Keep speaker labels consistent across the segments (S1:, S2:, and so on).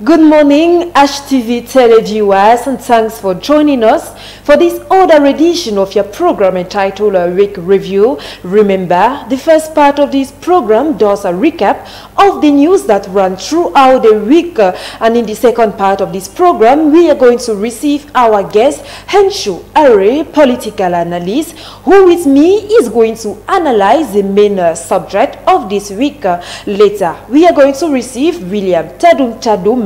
S1: Good morning, AshTV televiewers, and thanks for joining us for this other edition of your program entitled Week Review. Remember, the first part of this program does a recap of the news that ran throughout the week, and in the second part of this program, we are going to receive our guest, Henshaw Arrey, political analyst, who with me is going to analyze the main subject of this week. Later, we are going to receive William Tadum,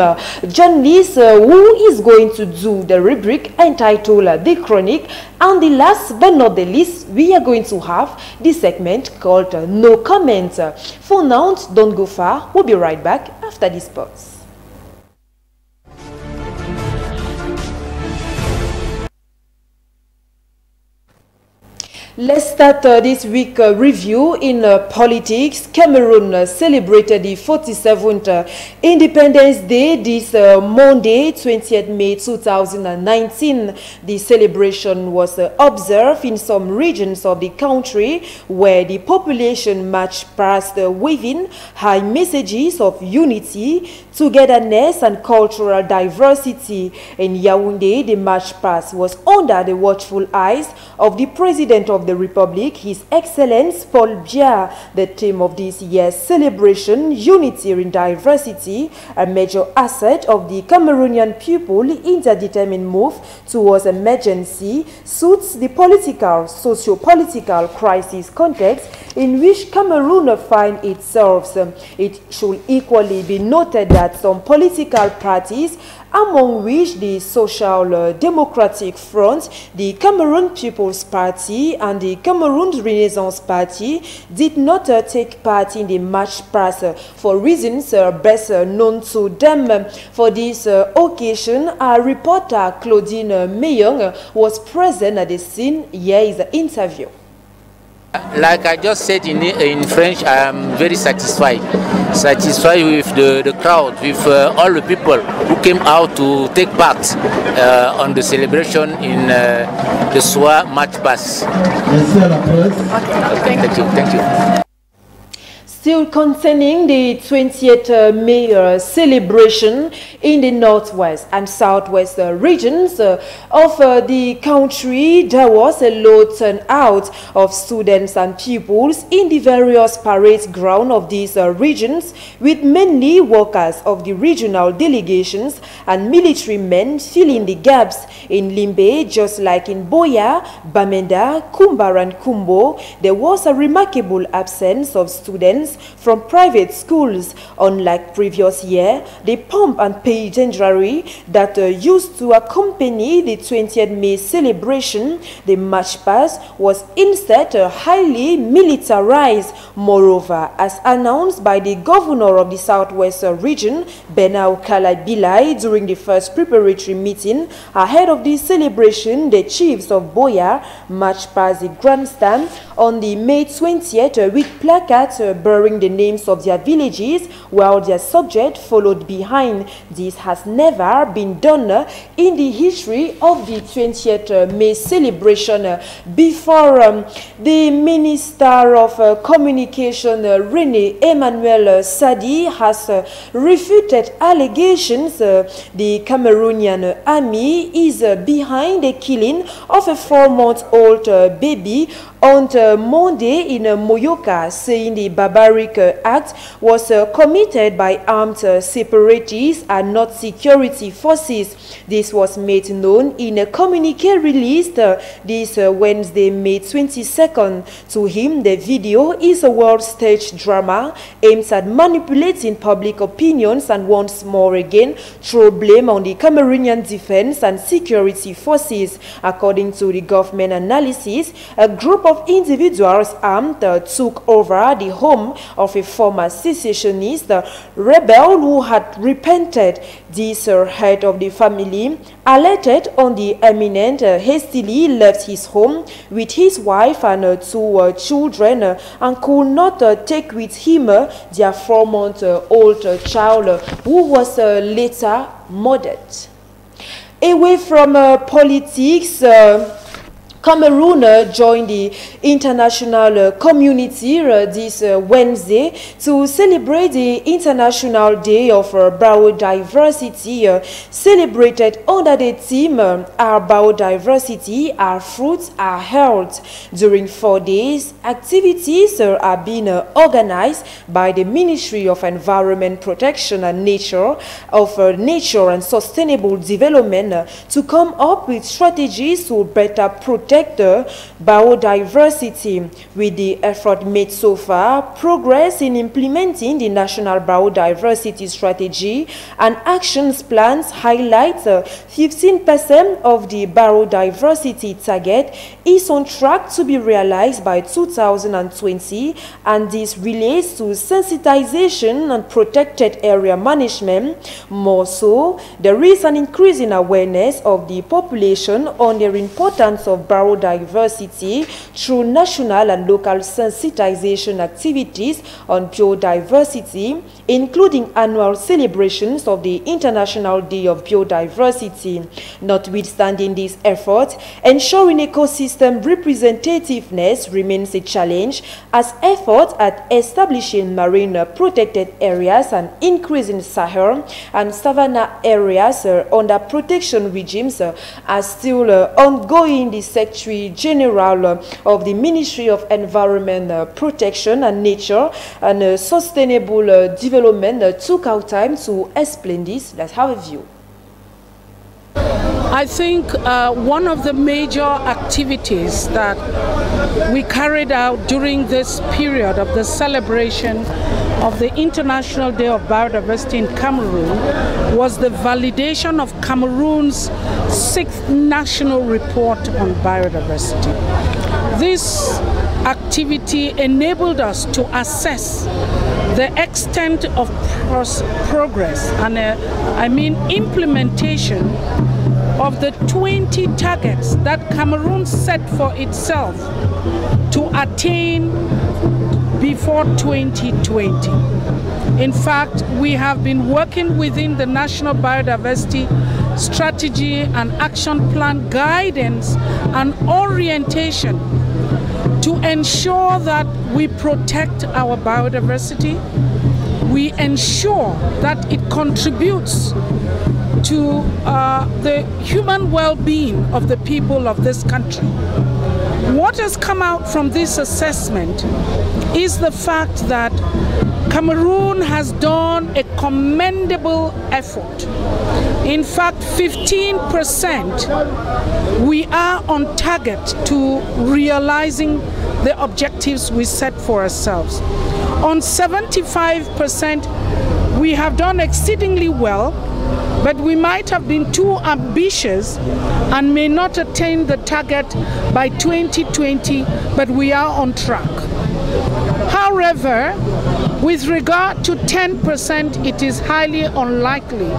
S1: journalist who is going to do the rubric entitled The Chronic, and the last but not the least, we are going to have the segment called No Comment. For now, don't go far. We'll be right back after this pause. Let's start this week review in politics. Cameroon celebrated the 47th Independence Day this Monday, 20th May 2019. The celebration was observed in some regions of the country where the population marched past waving high messages of unity, togetherness and cultural diversity. In Yaoundé, the march past was under the watchful eyes of the President of the Republic, His Excellency Paul Biya. The theme of this year's celebration, Unity in Diversity, a major asset of the Cameroonian people in their determined move towards emergency, suits the political, socio-political crisis context in which Cameroon finds itself. It should equally be noted that some political parties, among which the Social Democratic Front, the Cameroon People's Party, and the Cameroon Renaissance Party, did not take part in the march past for reasons best known to them. For this occasion, our reporter Claudine Meyong was present at the scene. Here is the interview.
S2: Like I just said in French, I am very satisfied with the crowd, with all the people who came out to take part on the celebration in the Soir March Pass. Thank you.
S1: Still concerning the 20th May celebration in the northwest and southwest regions of the country, there was a low turnout of students and pupils in the various parade grounds of these regions, with mainly workers of the regional delegations and military men filling the gaps. In Limbe, just like in Boya, Bamenda, Kumbar and Kumbo, there was a remarkable absence of students from private schools. Unlike previous year, the pomp and pageantry that used to accompany the 20th May celebration, the march past, was instead highly militarized. Moreover, as announced by the governor of the southwest region, Benau Kalabilai, during the first preparatory meeting ahead of the celebration, the chiefs of Boya marched past the grandstand on the May 20th with placards bearing the names of their villages, while their subject followed behind. This has never been done in the history of the 20th May celebration. Before the Minister of Communication, René Emmanuel Sadi, has refuted allegations the Cameroonian army is behind the killing of a 4-month-old baby on Monday in Moyoka, saying the barbaric act was committed by armed separatists and not security forces. This was made known in a communique released this Wednesday, May 22nd. To him, the video is a world-stage drama aimed at manipulating public opinions and once more again throw blame on the Cameroonian defense and security forces. According to the government analysis, a group of individuals armed took over the home of a former secessionist rebel who had repented. This head of the family, alerted on the eminent, hastily left his home with his wife and 2 children and could not take with him their 4-month-old child, who was later murdered. Away from politics, Cameroon joined the international community this Wednesday to celebrate the International Day of Biodiversity, celebrated under the theme Our Biodiversity, Our Fruits, Our Health. During 4 days, activities are being organized by the Ministry of Environment Protection and Nature, and Sustainable Development to come up with strategies to better protect biodiversity. With the effort made so far, progress in implementing the National Biodiversity Strategy and Actions Plans highlights 15% of the biodiversity target is on track to be realized by 2020, and this relates to sensitization and protected area management. More so, there is an increase in awareness of the population on the importance of biodiversity through national and local sensitization activities on biodiversity, including annual celebrations of the International Day of Biodiversity. Notwithstanding these efforts, ensuring ecosystem representativeness remains a challenge, as efforts at establishing marine protected areas and increasing Sahel and savanna areas under protection regimes are still ongoing. The Secretary General of the Ministry of Environment Protection and Nature and Sustainable Development took out time to explain this. Let's have a view.
S3: I think one of the major activities that we carried out during this period of the celebration of the International Day of Biodiversity in Cameroon was the validation of Cameroon's 6th National Report on Biodiversity. This activity enabled us to assess the extent of progress and implementation of the 20 targets that Cameroon set for itself to attain before 2020. In fact, we have been working within the National Biodiversity Strategy and Action Plan guidance and orientation to ensure that we protect our biodiversity, we ensure that it contributes to the human well-being of the people of this country. What has come out from this assessment is the fact that Cameroon has done a commendable effort. In fact, 15% we are on target to realizing the objectives we set for ourselves. On 75%, we have done exceedingly well, but we might have been too ambitious and may not attain the target by 2020, but we are on track. However, with regard to 10%, it is highly unlikely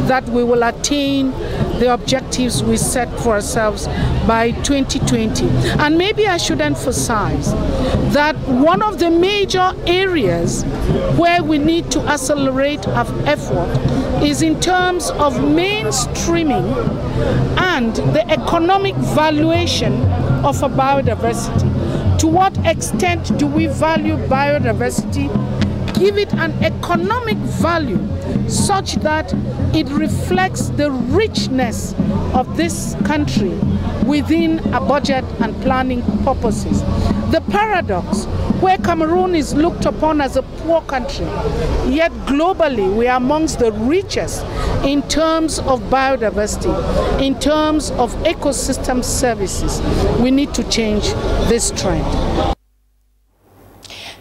S3: that we will attain the objectives we set for ourselves by 2020. And maybe I should emphasize that one of the major areas where we need to accelerate our effort is in terms of mainstreaming and the economic valuation of a biodiversity. To what extent do we value biodiversity? Give it an economic value such that it reflects the richness of this country within a budget and planning purposes. The paradox where Cameroon is looked upon as a poor country, yet globally we are amongst the richest in terms of biodiversity, in terms of ecosystem services. We need to change this trend.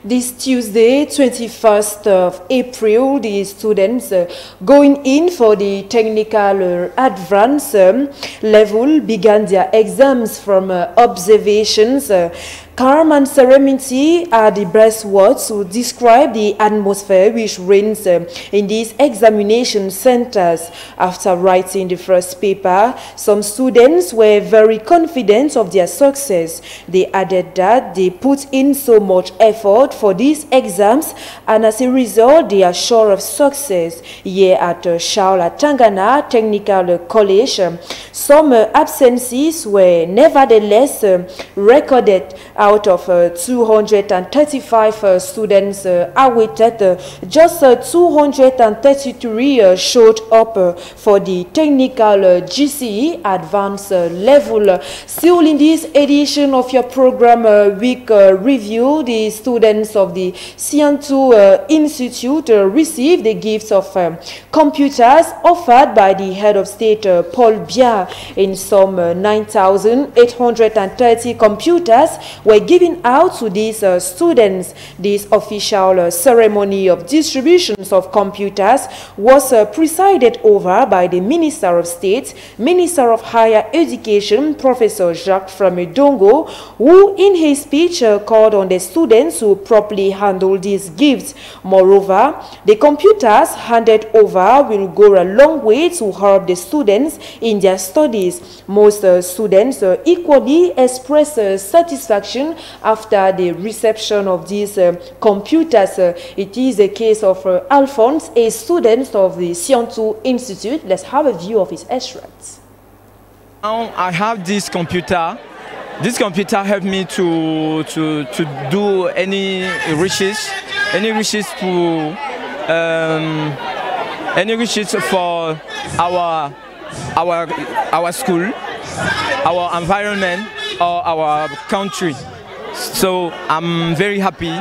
S1: This Tuesday, 21st of April, the students going in for the technical advanced level began their exams from observations Calm and serenity are the best words to describe the atmosphere which reigns in these examination centers. After writing the first paper, some students were very confident of their success. They added that they put in so much effort for these exams, and as a result, they are sure of success. Here at Shaula Tangana Technical College, some absences were nevertheless recorded. Out of 235 students awaited, just 233 showed up for the technical GCE advanced level. Still in this edition of your program week review, the students of the Suivez-nous Institute received the gifts of computers offered by the head of state Paul Biya. In some 9,830 computers were given out to these students. This official ceremony of distributions of computers was presided over by the Minister of State, Minister of Higher Education, Professor Jacques Framedongo, who in his speech called on the students to properly handle these gifts. Moreover, the computers handed over will go a long way to help the students in their studies. Most students equally express satisfaction after the reception of these computers. It is the case of Alphonse, a student of the Suivez-nous Institute. Let's have a view of his extracts.
S4: Now I have this computer. This computer helped me to do any research for our school, our environment, or our country. So I'm very happy.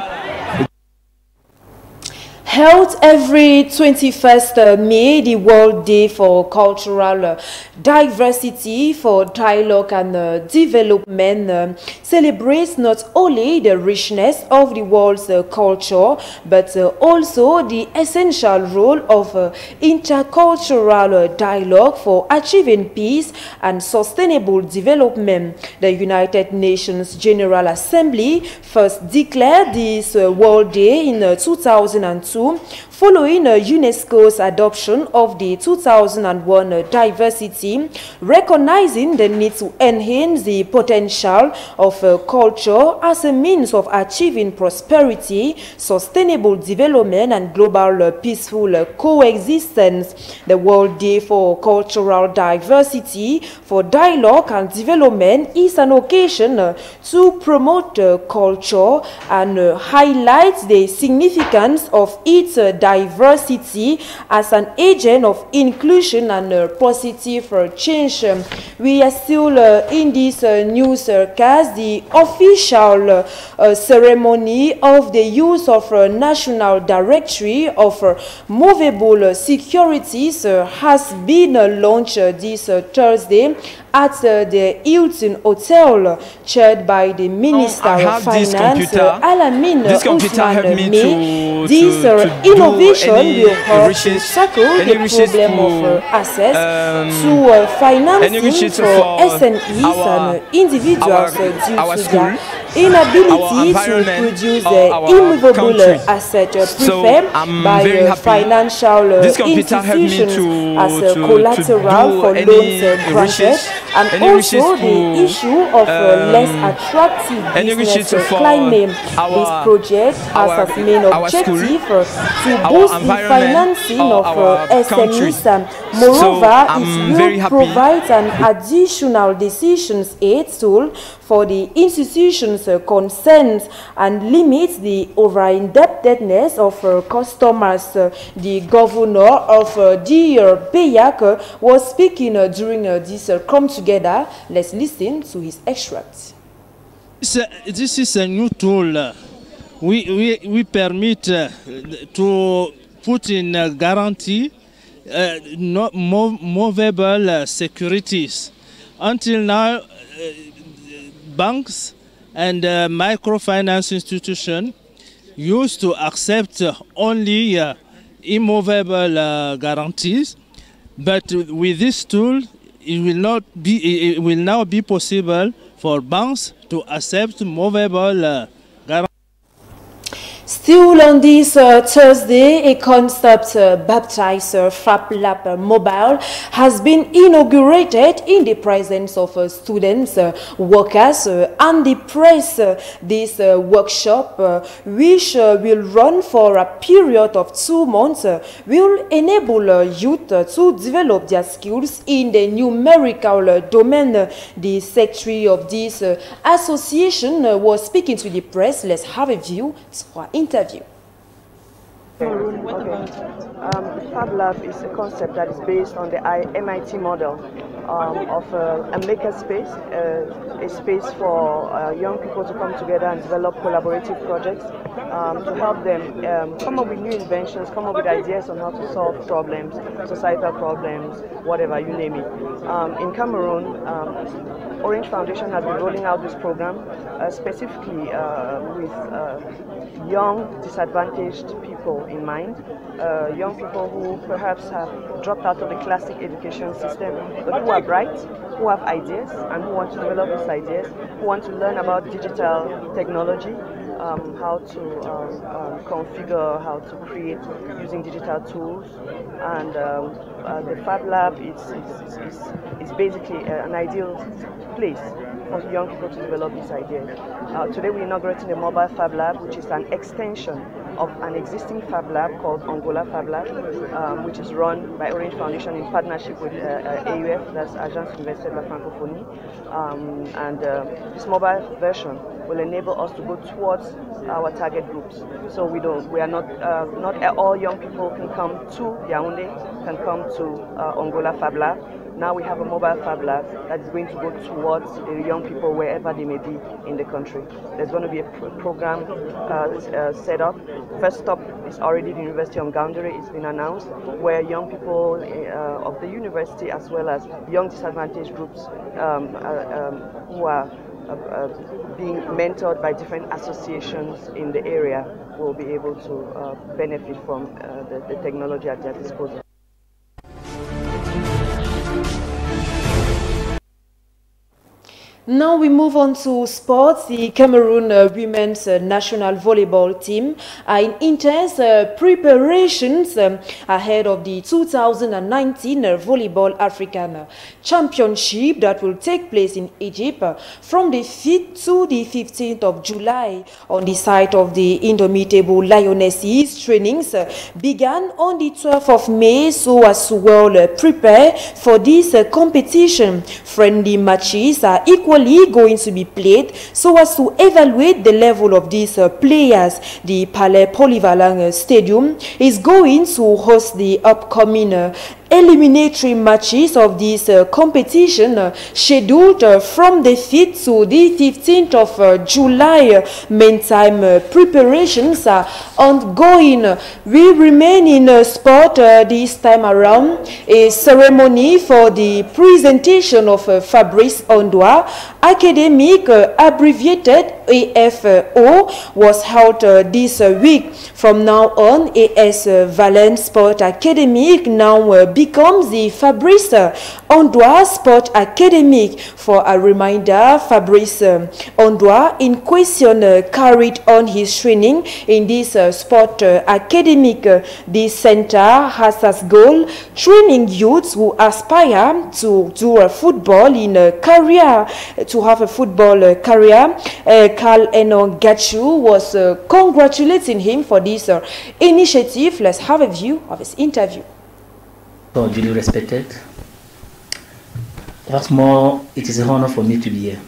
S1: Held every 21st May, the World Day for Cultural Diversity, for Dialogue and Development celebrates not only the richness of the world's culture, but also the essential role of intercultural dialogue for achieving peace and sustainable development. The United Nations General Assembly first declared this World Day in 2002, following UNESCO's adoption of the 2001 diversity, recognizing the need to enhance the potential of culture as a means of achieving prosperity, sustainable development, and global peaceful coexistence. The World Day for Cultural Diversity, for Dialogue and Development is an occasion to promote culture and highlight the significance of its diversity as an agent of inclusion and positive change. We are still in this newscast. The official ceremony of the use of National Directory of Movable Securities has been launched this Thursday at the Hilton Hotel, chaired by the Minister of Finance, Alamin Ousmane May. This innovation will help to tackle the problem of access to financing for SMEs and individuals due to their inability to produce immovable asset preferred by financial institutions as collateral for loans granted, and also the issue of less attractive business climate. This project has as main objective to boost the financing of SMEs. Moreover, it will provide an additional decisions aid tool for the institutions concerned and limit the over-indebtedness of customers. The governor of the PEAC was speaking during this come together. Let's listen to his extract.
S5: This is a new tool. We permit to put in a guarantee movable securities. Until now, banks and microfinance institutions used to accept only immovable guarantees, but with this tool, it will now be possible for banks to accept movable guarantees.
S1: Still on this Thursday, a concept baptized Fab Lab Mobile has been inaugurated in the presence of students, workers and the press. This workshop, which will run for a period of 2 months, will enable youth to develop their skills in the numerical domain. The secretary of this association was speaking to the press. Let's have a view to our interview.
S6: The Fab Lab is a concept that is based on the MIT model of a maker space, a space for young people to come together and develop collaborative projects to help them come up with new inventions, come up with ideas on how to solve problems, societal problems, whatever, you name it. In Cameroon, Orange Foundation has been rolling out this program specifically with young disadvantaged people in mind, young people who perhaps have dropped out of the classic education system, but who are bright, who have ideas and who want to develop these ideas, who want to learn about digital technology, how to configure, how to create using digital tools. And the Fab Lab is basically an ideal place for young people to develop these ideas. Today we're inaugurating a mobile Fab Lab, which is an extension of an existing Fab Lab called Angola Fab Lab, which is run by Orange Foundation in partnership with AUF, that's Agence Universitaire de la Francophonie. This mobile version will enable us to go towards our target groups. So we are not all young people can come to Yaoundé, can come to Angola Fab Lab. Now we have a mobile Fab Lab that is going to go towards the young people wherever they may be in the country. There's going to be a program set up. First stop is already the University of Gaoundéré. It's been announced, where young people of the university as well as young disadvantaged groups who are being mentored by different associations in the area will be able to benefit from the technology at their disposal.
S1: Now we move on to sports. The Cameroon women's national volleyball team are in intense preparations ahead of the 2019 Volleyball African Championship that will take place in Egypt from the 5th to the 15th of July on the site of the Indomitable Lionesses. Trainings began on the 12th of May so as to well prepare for this competition. Friendly matches are equally going to be played so as to evaluate the level of these players. The Palais Polyvalent Stadium is going to host the upcoming eliminatory matches of this competition scheduled from the 5th to the 15th of July. Meantime, preparations are ongoing. We remain in sport this time around. A ceremony for the presentation of Fabrice Ondoa, academic abbreviated AFO, was held this week. From now on, AS Valence Sport Academic now becomes the Fabrice Ondoa Sport Academic. For a reminder, Fabrice Ondoa in question carried on his training in this sport academic. This center has as goal training youths who aspire to do a football in a career, to have a football career. Carl Enon Gachu was congratulating him for this initiative. Let's have a view of his interview.
S7: So, duly respected, what's more, it is an honor for me to be here.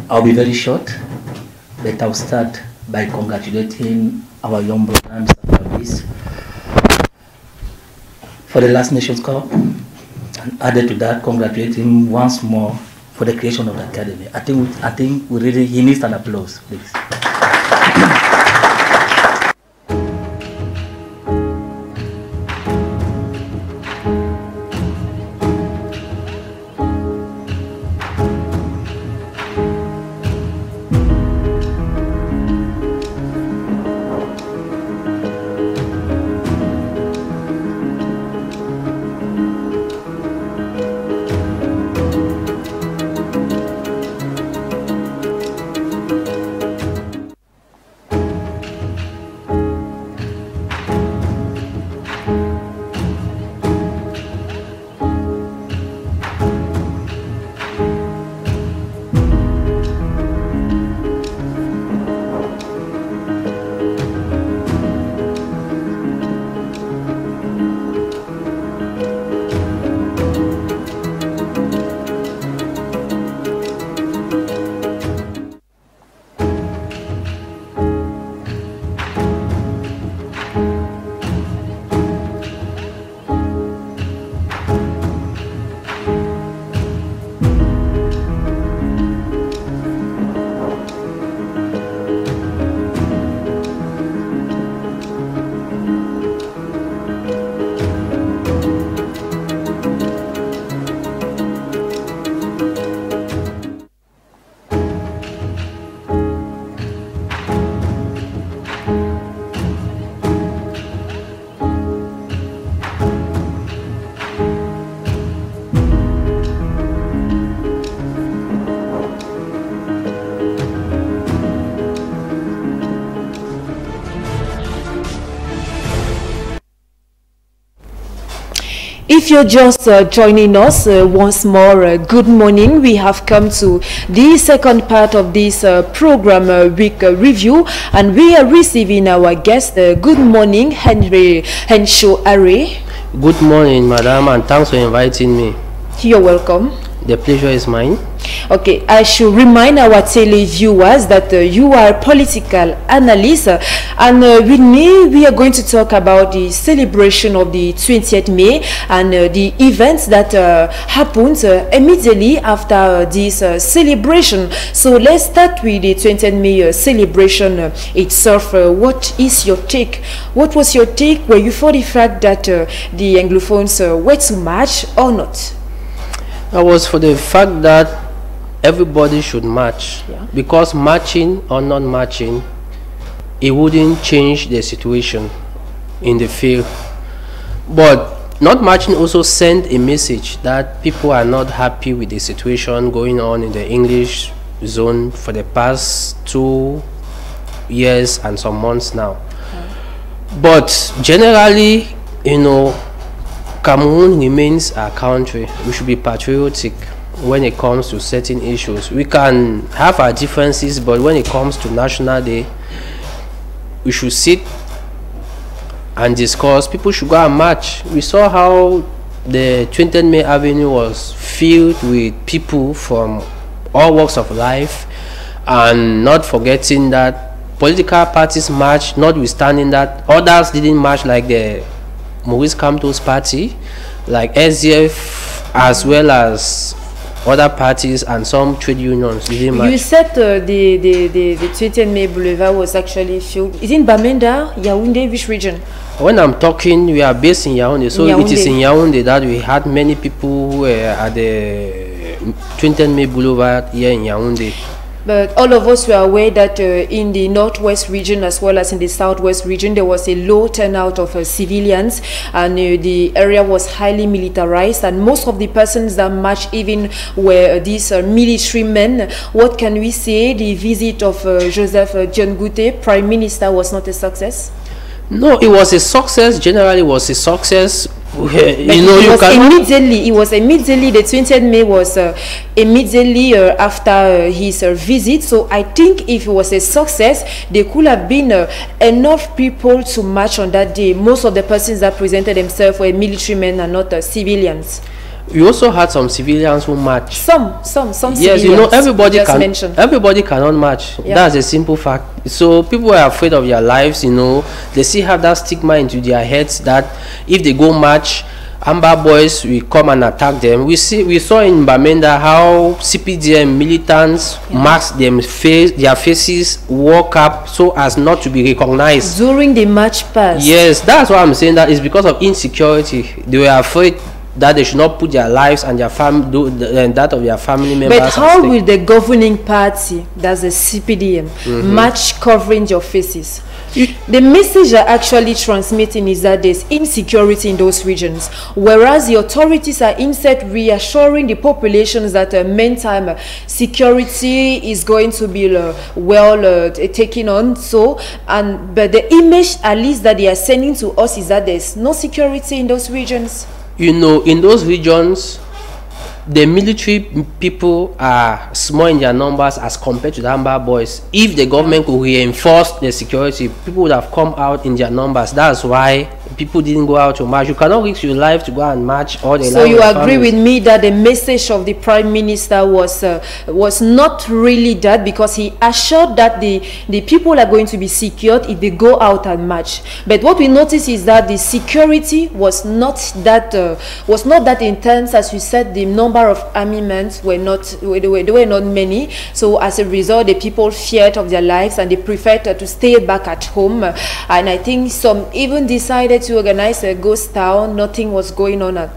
S7: I'll be very short, but I'll start by congratulating our young brothers and this for the last Nations Cup, and added to that, congratulating once more for the creation of the academy. I think we really, he needs an applause, please.
S1: If you're just joining us once more, good morning. We have come to the second part of this program week review, and we are receiving our guest. Good morning, Henshaw Arrey.
S8: Good morning, madam, and thanks for inviting me.
S1: You're welcome.
S8: The pleasure is mine.
S1: Okay, I should remind our tele-viewers that you are a political analyst, and with me we are going to talk about the celebration of the 20th May and the events that happened immediately after this celebration. So let's start with the 20th May celebration itself. What is your take? What was your take? Were you for the fact that the Anglophones were to march or not?
S8: I was for the fact that everybody should march, because marching or not marching, it wouldn't change the situation in the field. But not marching also sent a message that people are not happy with the situation going on in the English zone for the past 2 years and some months now. But generally, you know, Cameroon remains our country. We should be patriotic when it comes to certain issues. We can have our differences, but when it comes to National Day, we should sit and discuss. People should go and march. We saw how the 20th May Avenue was filled with people from all walks of life, and not forgetting that political parties marched, notwithstanding that others didn't march, like the Maurice Kamto's party, like SDF, as well as other parties and some trade unions.
S1: You said the 20th May Boulevard was actually filled. Is it in Bamenda, Yaoundé, which region?
S8: When I'm talking, we are based in Yaoundé, so Yaoundé. It is in Yaoundé that we had many people who were at the 20th May Boulevard here in Yaoundé.
S1: But all of us were aware that in the northwest region as well as in the southwest region, there was a low turnout of civilians, and the area was highly militarized, and most of the persons that marched even were these military men. What can we say? The visit of Joseph John Goutte, Prime Minister, was not a success?
S8: No, it was a success. Generally, it was a success.
S1: It was immediately, the 20th May was immediately after his visit. So I think if it was a success, there could have been enough people to march on that day. Most of the persons that presented themselves were military men and not civilians.
S8: We also had some civilians who marched.
S1: Some
S8: yes, you know, everybody cannot march. Yeah. That's a simple fact. So people are afraid of their lives, you know. They still have that stigma into their heads that if they go march, Amber boys will come and attack them. We saw in Bamenda how CPDM militants masked their faces, walk up so as not to be recognized
S1: during the march past.
S8: Yes, that's why I'm saying that is because of insecurity. They were afraid that they should not put their lives and their that of their family members.
S1: But how will the governing party, that's the CPDM, march covering your faces? The message they're actually transmitting is that there's insecurity in those regions, whereas the authorities are instead reassuring the populations that meantime security is going to be taken on. But the image, at least, that they are sending to us is that there's no security in those regions.
S8: You know, in those regions, the military people are small in their numbers as compared to the Amber boys. If the government could reinforce the security, people would have come out in their numbers. That's why people didn't go out to march. You cannot risk your life to go and march all the
S1: So you agree with me that the message of the Prime Minister was not really that, because he assured that the people are going to be secured if they go out and march. But what we notice is that the security was not that intense. As you said, the number of armaments were not many. So as a result, the people feared of their lives and they preferred to stay back at home. And I think some even decided to organize a ghost town. Nothing was going on.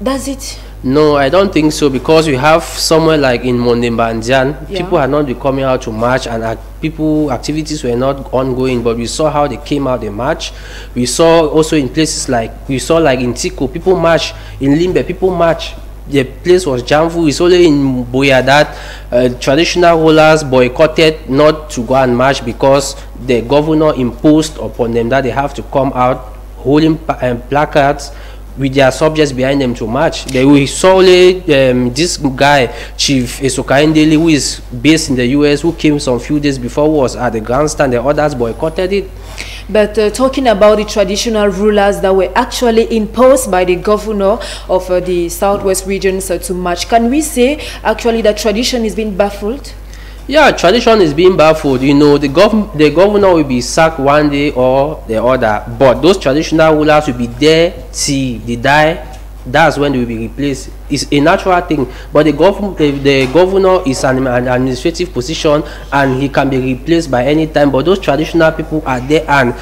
S1: That's it.
S8: No, I don't think so, because we have somewhere like in Mondembandian, people had not been coming out to march, and activities were not ongoing, but we saw how they came out, they march. We saw also in places like in Tiko, people march. In Limbe, people march. The place was jammed full. It's only in Boya that traditional rulers boycotted not to go and march because the governor imposed upon them that they have to come out holding placards with their subjects behind them to march. They will solely this guy, Chief Esokaindeli, who is based in the US, who came some few days before, was at the grandstand. The others boycotted it.
S1: But talking about the traditional rulers that were actually imposed by the governor of the Southwest regions to march, can we say actually that tradition is being baffled?
S8: Yeah, tradition is being baffled. You know, the governor will be sacked one day or the other, but those traditional rulers will be there till they die. That's when they will be replaced. It's a natural thing. But the governor is an administrative position, and he can be replaced by any time. But those traditional people are there, and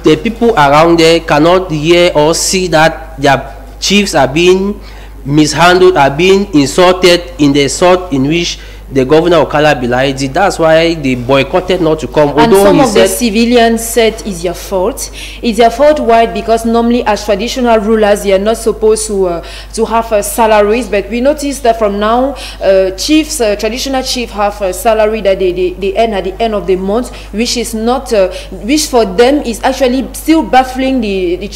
S8: the people around there cannot hear or see that their chiefs are being mishandled, are being insulted in the sort in which the governor of Okala Bilaidi. That's why they boycotted not to come.
S1: And some of the civilians said it's your fault. It's your fault. Why? Because normally as traditional rulers, they are not supposed to have salaries. But we noticed that from now, chiefs, traditional chiefs have a salary that they earn at the end of the month, which is not, which for them is actually still baffling the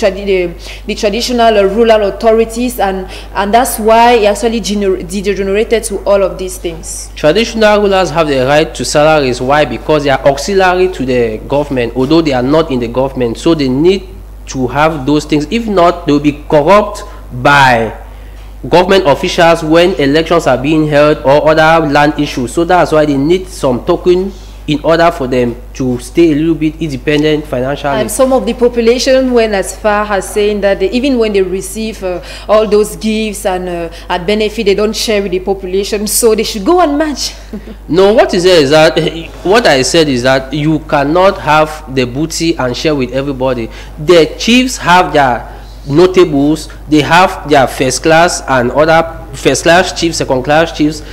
S1: traditional rural authorities, and that's why it actually degenerated to all of these things.
S8: Traditional rulers have the right to salaries. Why? Because they are auxiliary to the government, although they are not in the government. So they need to have those things. If not, they will be corrupt by government officials when elections are being held or other land issues. So that's why they need some token in order for them to stay a little bit independent financially.
S1: And some of the population went as far as saying that even when they receive all those gifts and benefit, they don't share with the population, so they should go and match.
S8: No, what is there is that what I said is that you cannot have the booty and share with everybody. The chiefs have their notables, they have their first class and other first class chiefs, second class chiefs.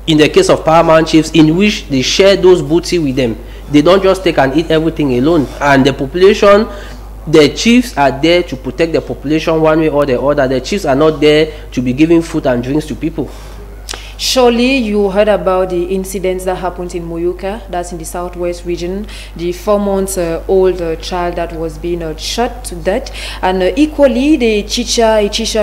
S8: In the case of paramount chiefs, in which they share those booty with them. They don't just take and eat everything alone. And the population, the chiefs are there to protect the population one way or the other. The chiefs are not there to be giving food and drinks to people.
S1: Surely you heard about the incidents that happened in Moyoka, that's in the Southwest region, the 4-month-old child that was being shot to death, and equally the teacher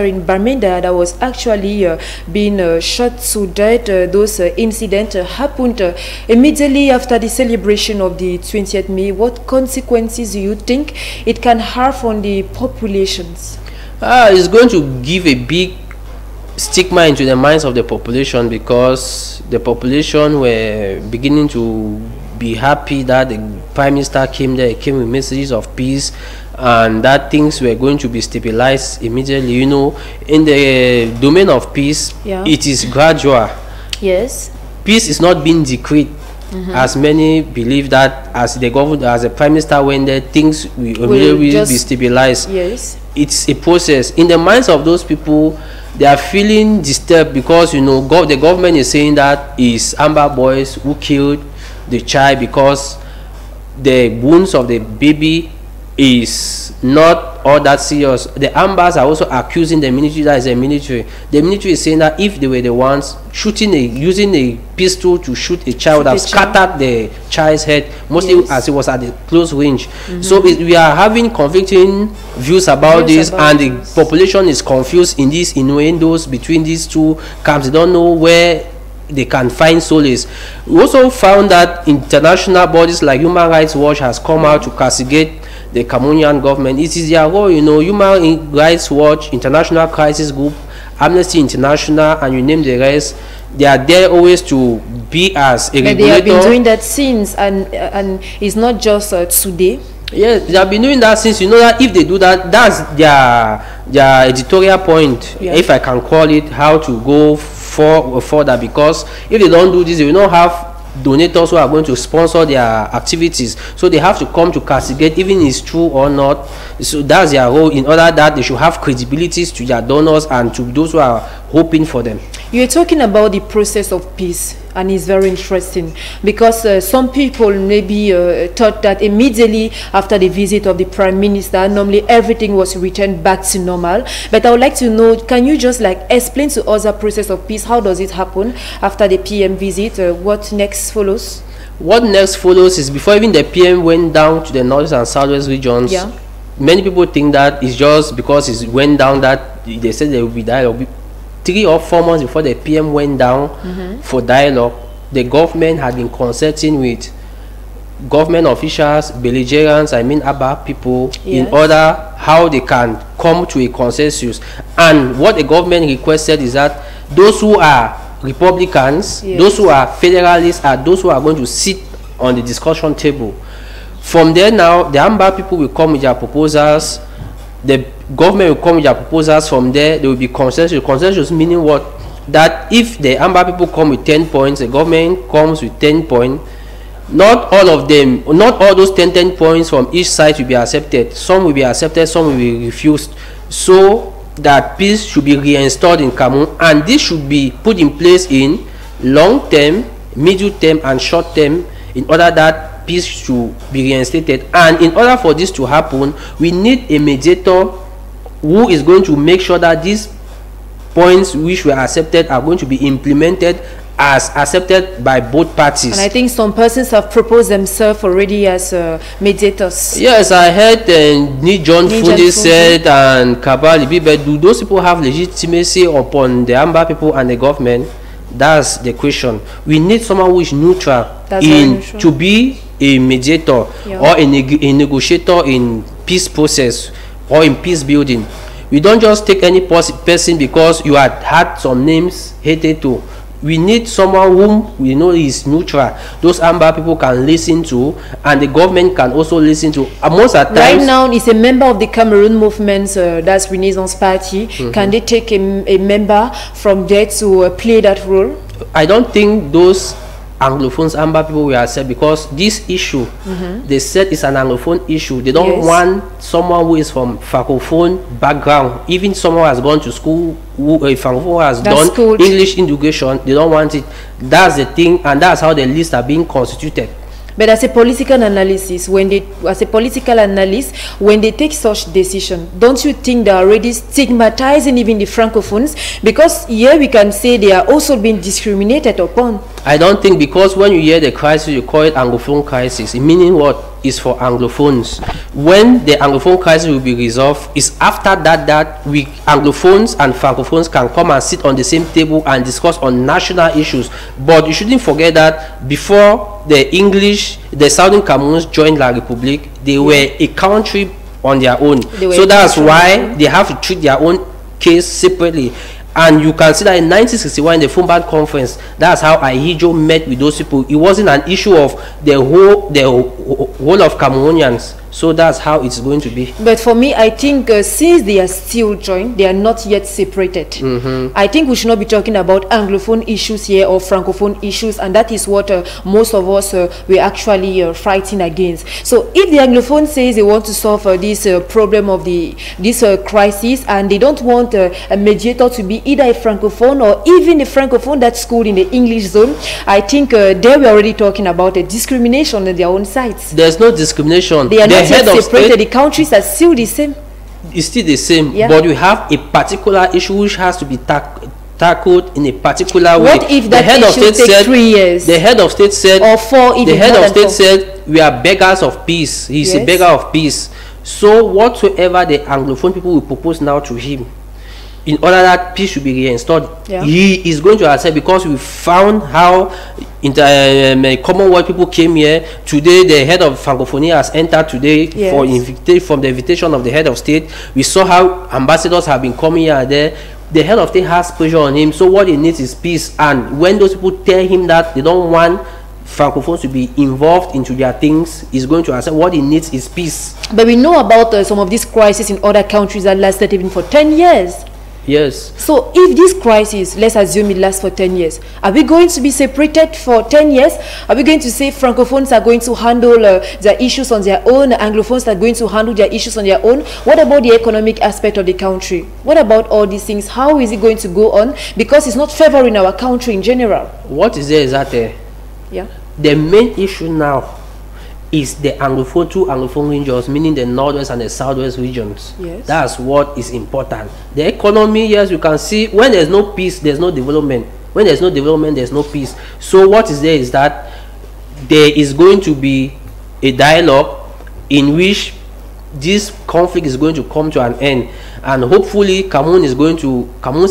S1: in Bamenda that was actually being shot to death. Those incidents happened immediately after the celebration of the 20th May. What consequences do you think it can have on the populations?
S8: It's going to give a big stigma into the minds of the population, because the population were beginning to be happy that the Prime Minister came there, came with messages of peace, and that things were going to be stabilized immediately. You know, in the domain of peace, it is gradual.
S1: Yes.
S8: Peace is not being decreed, as many believe that as the government, as the Prime Minister went there, things will immediately be stabilized.
S1: Yes.
S8: It's a process. In the minds of those people, they are feeling disturbed because, you know, the government is saying that it's Amber Boys who killed the child, because the wounds of the baby is not all that serious. The Ambers are also accusing the military that is a military. The military is saying that if they were the ones using a pistol to shoot a child, that scattered the child's head, mostly as it was at the close range. So we are having conflicting views about this, and the population is confused in these innuendos between these two camps. They don't know where they can find solace. We also found that international bodies like Human Rights Watch has come out to castigate the Cameroonian government. It is their role, you know. Human Rights Watch, International Crisis Group, Amnesty International, and you name the rest. They are there always to be as a regulator.
S1: They have been doing that since, and it's not just today.
S8: Yeah, they have been doing that since. You know that if they do that, that's their editorial point, if I can call it, how to go further. Because if they don't do this, they will not have donators who are going to sponsor their activities, so they have to come to castigate, even if it's true or not. So that's their role, in order that they should have credibilities to their donors and to those who are hoping for them.
S1: You're talking about the process of peace, and it's very interesting, because some people maybe thought that immediately after the visit of the Prime Minister, normally everything was returned back to normal. But I would like to know, can you just like explain to us the process of peace? How does it happen after the PM visit? What next follows?
S8: What next follows is, before even the PM went down to the north and southwest regions, many people think that it's just because it went down that they said there will be dialogue. 3 or 4 months before the PM went down for dialogue, the government had been consulting with government officials, belligerents, I mean ABBA people, in order how they can come to a consensus. And what the government requested is that those who are Republicans, those who are Federalists, are those who are going to sit on the discussion table. From there now, the AMBA people will come with their proposals, the government will come with their proposals. From there, there will be consensus. Consensus meaning what? That if the AMBA people come with 10 points, the government comes with 10 points, not all of them, not all those 10 points from each side will be accepted. Some will be accepted, some will be refused. So that peace should be reinstalled in Cameroon, and this should be put in place in long term, middle term, and short term, in order that peace should be reinstated. And in order for this to happen, we need a mediator who is going to make sure that these points which were accepted are going to be implemented as accepted by both parties. And
S1: I think some persons have proposed themselves already as mediators.
S8: Yes, I heard John Funde said and Kabali, but do those people have legitimacy upon the AMBA people and the government? That's the question. We need someone who is neutral to be a mediator or a negotiator in peace process or in peace building. We don't just take any person because you had some names hated to. We need someone whom we know is neutral. Those AMBA people can listen to, and the government can also listen to. Most at times,
S1: right now, is a member of the Cameroon movement, that's Renaissance Party. Can they take a member from there to play that role?
S8: I don't think those Anglophones AMBA people will accept, because this issue they said is an Anglophone issue. They don't want someone who is from Francophone background, even someone who has gone to school, who Francophone has done English education. They don't want it. That's the thing, and that's how the lists are being constituted.
S1: But as a political analyst, when they take such decision, don't you think they're already stigmatizing even the Francophones? Because here we can say they are also being discriminated upon.
S8: I don't think, because when you hear the crisis, you call it Anglophone crisis. Meaning what is for Anglophones. When the Anglophone crisis will be resolved, is after that we Anglophones and Francophones can come and sit on the same table and discuss on national issues. But you shouldn't forget that before the Southern Cameroons joined La République, they were a country on their own. So that's why they have to treat their own case separately. And you can see that in 1961 in the Fumban conference, that's how Ahijo met with those people. It wasn't an issue of the whole of Cameroonians. So that's how it's going to be.
S1: But for me, I think since they are still joined, they are not yet separated. I think we should not be talking about Anglophone issues here or Francophone issues, and that is what most of us were actually fighting against. So if the Anglophone says they want to solve this problem of this crisis, and they don't want a mediator to be either a Francophone or even a Francophone that's schooled in the English zone, I think they were already talking about a discrimination on their own sides.
S8: There's no discrimination.
S1: They are not yet separated. The countries are still the same.
S8: It's still the same, but we have a particular issue which has to be tackled in a particular way.
S1: What if that issue takes 3 years?
S8: The head of state said,
S1: or 4, even
S8: the head of state said, we are beggars of peace. He's a beggar of peace. So whatsoever the Anglophone people will propose now to him, in order that peace should be reinstalled, he is going to accept, because we found how Commonwealth people came here. Today, the head of Francophonie has entered today from the invitation of the head of state. We saw how ambassadors have been coming here and there. The head of state has pressure on him, so what he needs is peace. And when those people tell him that they don't want Francophones to be involved into their things, is going to accept. What he needs is peace.
S1: But we know about some of these crises in other countries that lasted even for 10 years.
S8: Yes.
S1: So if this crisis, let's assume it lasts for 10 years, are we going to be separated for 10 years? Are we going to say Francophones are going to handle their issues on their own, Anglophones are going to handle their issues on their own? What about the economic aspect of the country? What about all these things? How is it going to go on? Because it's not favoring our country in general.
S8: What is there is that the main issue now is the Anglophone, 2 Anglophone regions, meaning the northwest and the southwest regions. That's what is important. The economy, yes, you can see when there's no peace, there's no development. When there's no development, there's no peace. So what is there is that there is going to be a dialogue in which this conflict is going to come to an end, and hopefully Cameroon's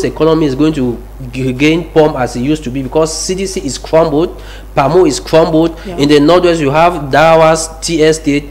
S8: economy is going to gain pump as it used to be, because CDC is crumbled, PAMO is crumbled. In the northwest you have Dawa's tea estate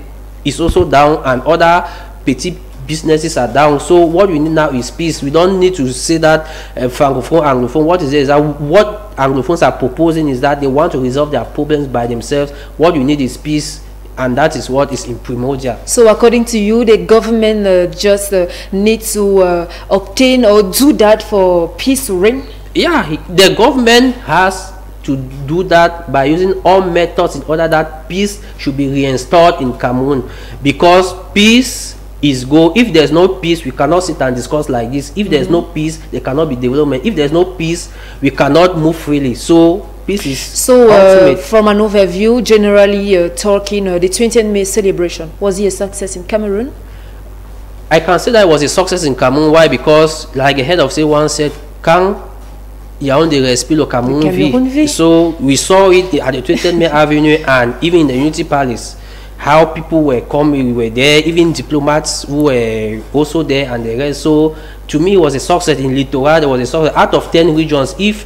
S8: is also down, and other petty businesses are down. So what we need now is peace. We don't need to say that francophone, anglophone. What is it is that what anglophones are proposing is that they want to resolve their problems by themselves. What we need is peace, and that is what is in primordial. So
S1: according to you, the government just needs to obtain or do that for peace to reign?
S8: Yeah, the government has to do that by using all methods in order that peace should be reinstalled in Cameroon, because peace is goal. If there's no peace, we cannot sit and discuss like this. If there's no peace, there cannot be development. If there's no peace, we cannot move freely. So peace is ultimate.
S1: From an overview, generally talking, the 20th May celebration, was it a success in Cameroon?
S8: I can say that it was a success in Cameroon. Why? Because like the head of state once said, quand il y a un des respect le Cameroun vit. So we saw it at the 20th May Avenue and even in the Unity Palace, how people were coming, we were there, even diplomats who were also there and the rest. So to me it was a success. In Littoral there was a success. Out of 10 regions, if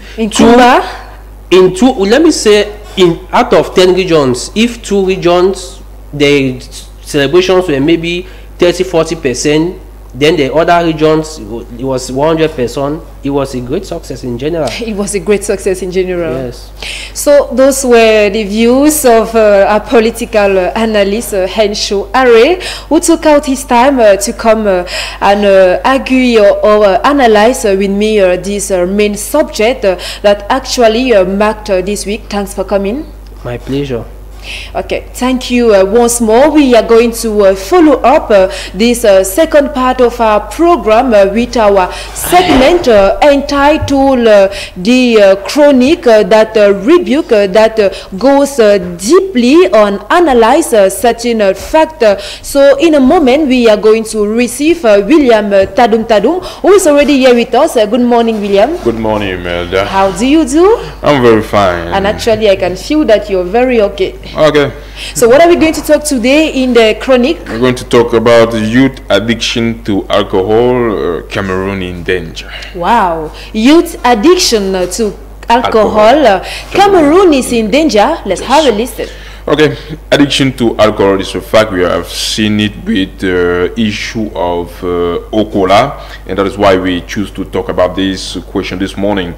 S8: out of 10 regions, if 2 regions the celebrations were maybe 30-40%, then the other regions it was 100%. It was a great success in general.
S1: It was a great success in general.
S8: Yes.
S1: So those were the views of our political analyst Henshaw Arrey, who took out his time to come and argue or analyze with me this main subject that actually marked this week. Thanks for coming.
S8: My pleasure.
S1: Okay, thank you once more. We are going to follow up this second part of our program with our segment entitled The Chronic, that rebuke that goes deeply on analyze certain fact. So in a moment we are going to receive William Tadum, who is already here with us. Good morning, William.
S9: Good morning, Imelda.
S1: How do you do?
S9: I'm very fine.
S1: And actually I can feel that you're very okay.
S9: Okay.
S1: So what are we going to talk today in the chronic?
S9: We're going to talk about youth addiction to alcohol, Cameroon in danger.
S1: Wow. Youth addiction to alcohol. Cameroon is in danger. Let's have a listen.
S9: Okay, addiction to alcohol is a fact. We have seen it with the issue of Okola, and that is why we choose to talk about this question this morning.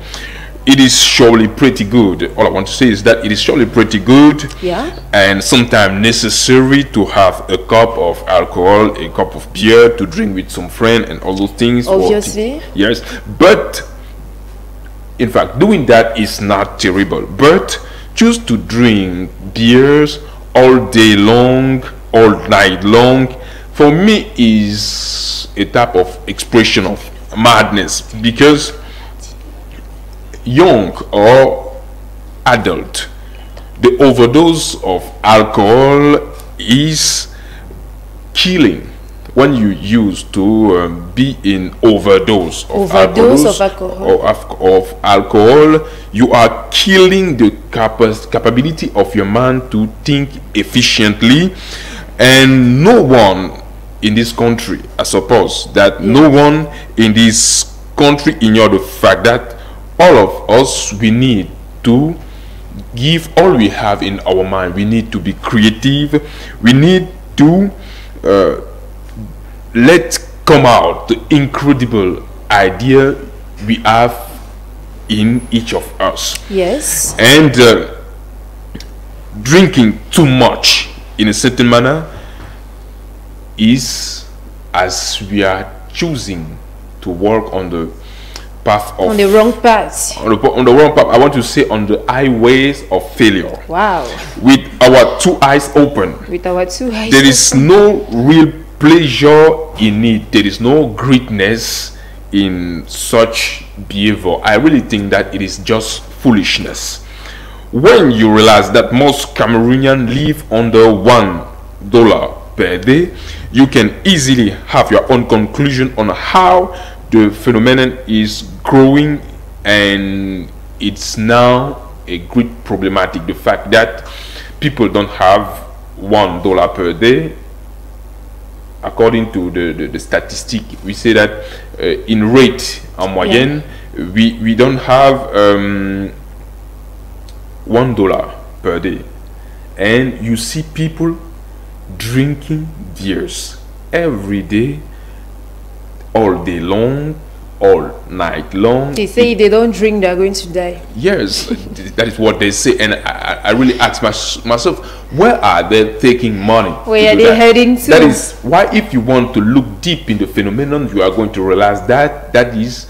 S9: It is surely pretty good. All I want to say is that it is surely pretty good, and sometimes necessary to have a cup of alcohol, a cup of beer to drink with some friend and all those things.
S1: Obviously.
S9: Yes, but in fact doing that is not terrible. But choose to drink beers all day long, all night long, for me is a type of expression of madness, because young or adult, the overdose of alcohol is killing. When you used to be in overdose of alcohol, you are killing the capability of your man to think efficiently. And no one in this country, I suppose that no one in this country ignore the fact that all of us, we need to give all we have in our mind. We need to be creative. We need to let come out the incredible idea we have in each of us.
S1: Yes.
S9: And drinking too much in a certain manner is, as we are choosing to work on the path of,
S1: on the wrong path.
S9: On the wrong path. I want to say on the highways of failure.
S1: Wow.
S9: With our two eyes open.
S1: With our two eyes
S9: there is no real pleasure in it. There is no greatness in such behavior. I really think that it is just foolishness. When you realize that most Cameroonians live under $1 per day, you can easily have your own conclusion on how the phenomenon is growing, and it's now a great problematic. The fact that people don't have $1 per day according to the statistic, we say that in rate en moyenne, we don't have $1 per day, and you see people drinking beers every day, all day long, all night long.
S1: They say they don't drink, they're going to die.
S9: Yes, that is what they say, and I really ask myself, where are they taking money?
S1: Where are they heading to?
S9: That is why, if you want to look deep in the phenomenon, you are going to realize that that is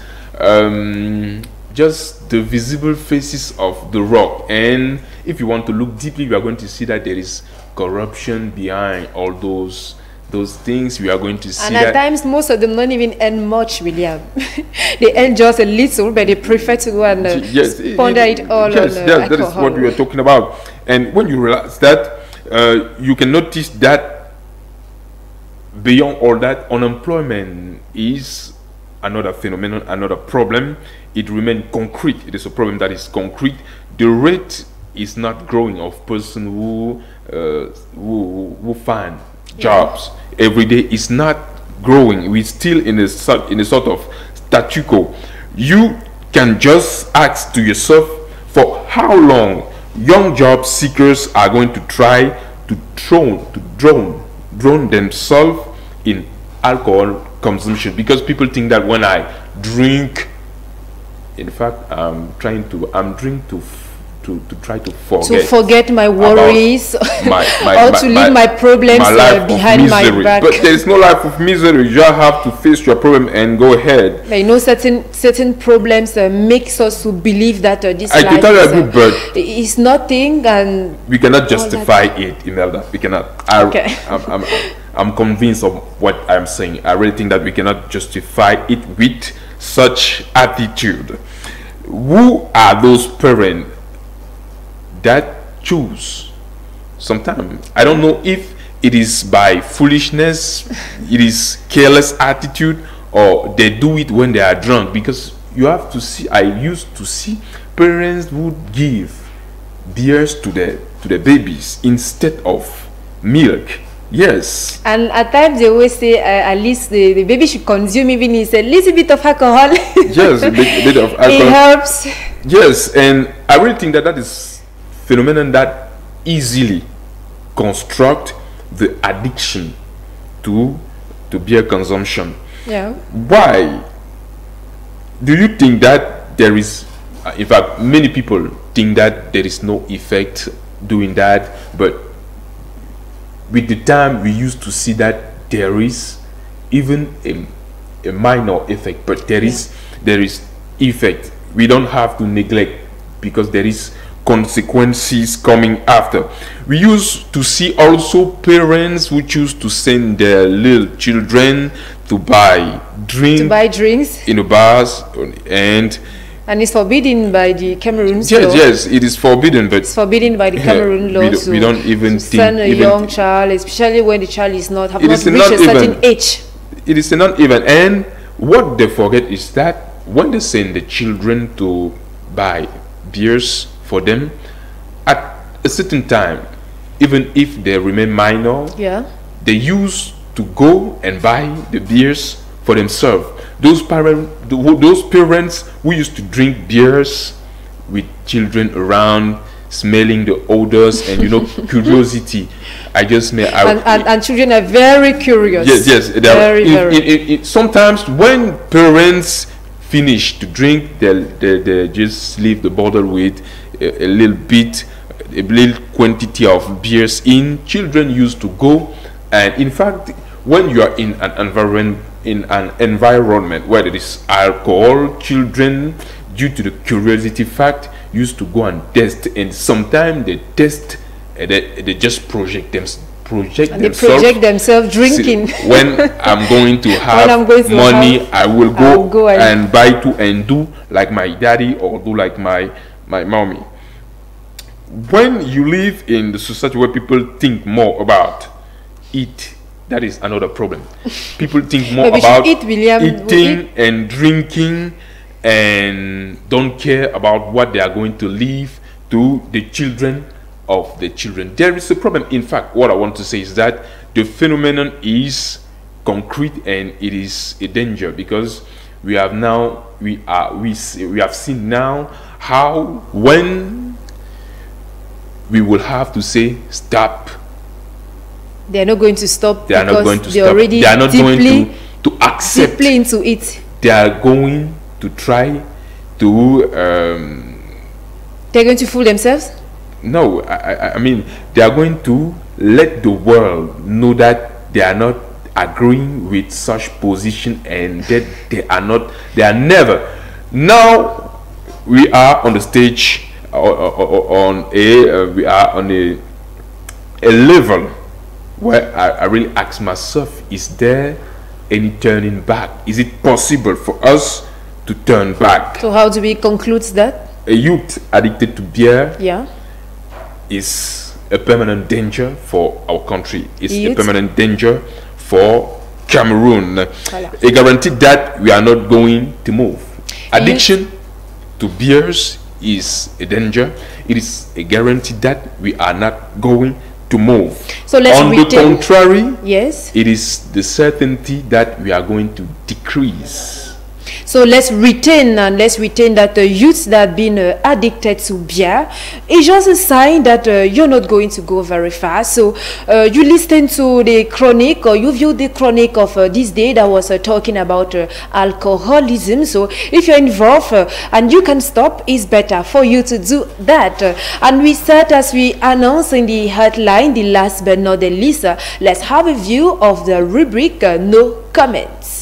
S9: just the visible faces of the rock. And if you want to look deeply, you are going to see that there is corruption behind all those things. We are going to see,
S1: and at times most of them don't even earn much, William. They earn just a little, but they prefer to go and squander it all on
S9: that is what we are talking about. And when you realize that, you can notice that beyond all that, unemployment is another phenomenon, another problem. It remains concrete. It is a problem that is concrete. The rate is not growing of person who find jobs every day. Is not growing. We're still in a sort of statu quo. You can just ask to yourself, for how long young job seekers are going to try to drown themselves in alcohol consumption? Because people think that when I drink, in fact, I'm drinking to try to forget
S1: my worries, or to leave my problems behind my back.
S9: But there is no life of misery. You just have to face your problem and go ahead.
S1: I know certain problems makes us to believe that this
S9: life
S1: is nothing, and
S9: we cannot justify it, Imelda. We cannot. I'm convinced of what I'm saying. I really think that we cannot justify it with such attitude. Who are those parents that choose? Sometimes I don't know if it is by foolishness, it is careless attitude, or they do it when they are drunk. Because you have to see, I used to see parents who give beers to the babies instead of milk. Yes.
S1: And at times they always say at least the baby should consume even a little bit of alcohol.
S9: Yes, a bit of alcohol.
S1: It helps.
S9: Yes, and I really think that is phenomenon that easily construct the addiction to beer consumption.
S1: Yeah.
S9: Why do you think that there is, in fact, many people think that there is no effect doing that, but with the time we used to see that there is even a minor effect, but there is effect. We don't have to neglect, because there is consequences coming after. We used to see also parents who choose to send their little children to buy drinks in the bars, and
S1: it's forbidden by the Cameroon law.
S9: Yes, it is forbidden, but
S1: it's forbidden by the Cameroon law.
S9: We don't even
S1: send a young child, especially when the child have not reached a certain age.
S9: It is not even. And what they forget is that when they send the children to buy beers for them, at a certain time, even if they remain minor, they used to go and buy the beers for themselves. Those parents who used to drink beers with children around, smelling the odors and curiosity. And
S1: children are very curious.
S9: Yes. Very. Sometimes when parents finish to drink, they just leave the bottle with a little quantity of beers in. Children used to go, and in fact, when you are in an environment where there is alcohol, children, due to the curiosity fact, used to go and test, and sometimes they test and they just project themselves
S1: drinking.
S9: When I'm going to have money, I will go and buy to and do like my daddy or do like my mommy. When you live in the society where people think more about it, that is another problem. People think more about eating and drinking, and don't care about what they are going to leave to the children of the children. There is a problem. In fact, what I want to say is that the phenomenon is concrete and it is a danger, because we have seen now how when we will have to say stop,
S1: they are not going to stop.
S9: They are not going to stop.
S1: Already
S9: they are not going to accept.
S1: Deeply into it.
S9: They are going to try to.
S1: They're going to fool themselves?
S9: No, I mean they are going to let the world know that they are not agreeing with such position, and that they are never. Now we are on the stage we are on a level where I really ask myself, is there any turning back? Is it possible for us to turn back?
S1: So how do we conclude that?
S9: A youth addicted to beer,
S1: yeah,
S9: is a permanent danger for our country. It's a permanent danger for Cameroon. Voilà. A guarantee that we are not going to move. Addiction to beers is a danger. It is a guarantee that we are not going to move.
S1: So let's
S9: on the contrary,
S1: yes,
S9: it is the certainty that we are going to decrease.
S1: So let's retain that the youths that have been addicted to beer is just a sign that you're not going to go very fast. So you listen to the chronic, or you view the chronic of this day that was talking about alcoholism. So if you're involved and you can stop, it's better for you to do that. And we said, as we announced in the headline, the last but not the least, let's have a view of the rubric No Comments.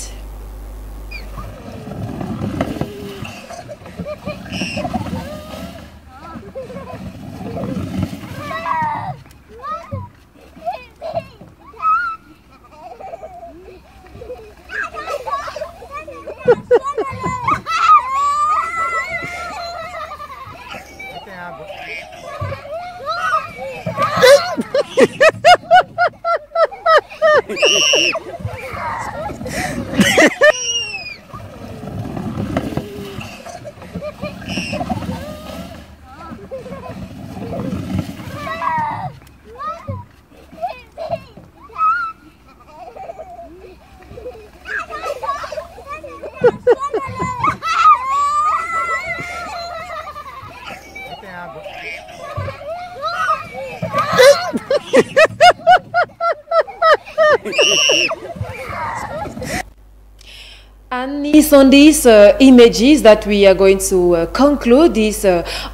S1: And it's on these images that we are going to conclude this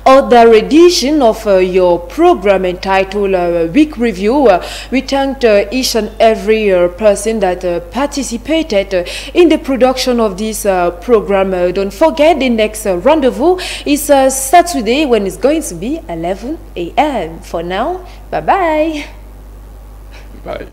S1: other edition of your program entitled Week Review. We thanked each and every person that participated in the production of this program. Don't forget, the next rendezvous is Saturday, when it's going to be 11 a.m. For now, bye-bye.
S9: Bye.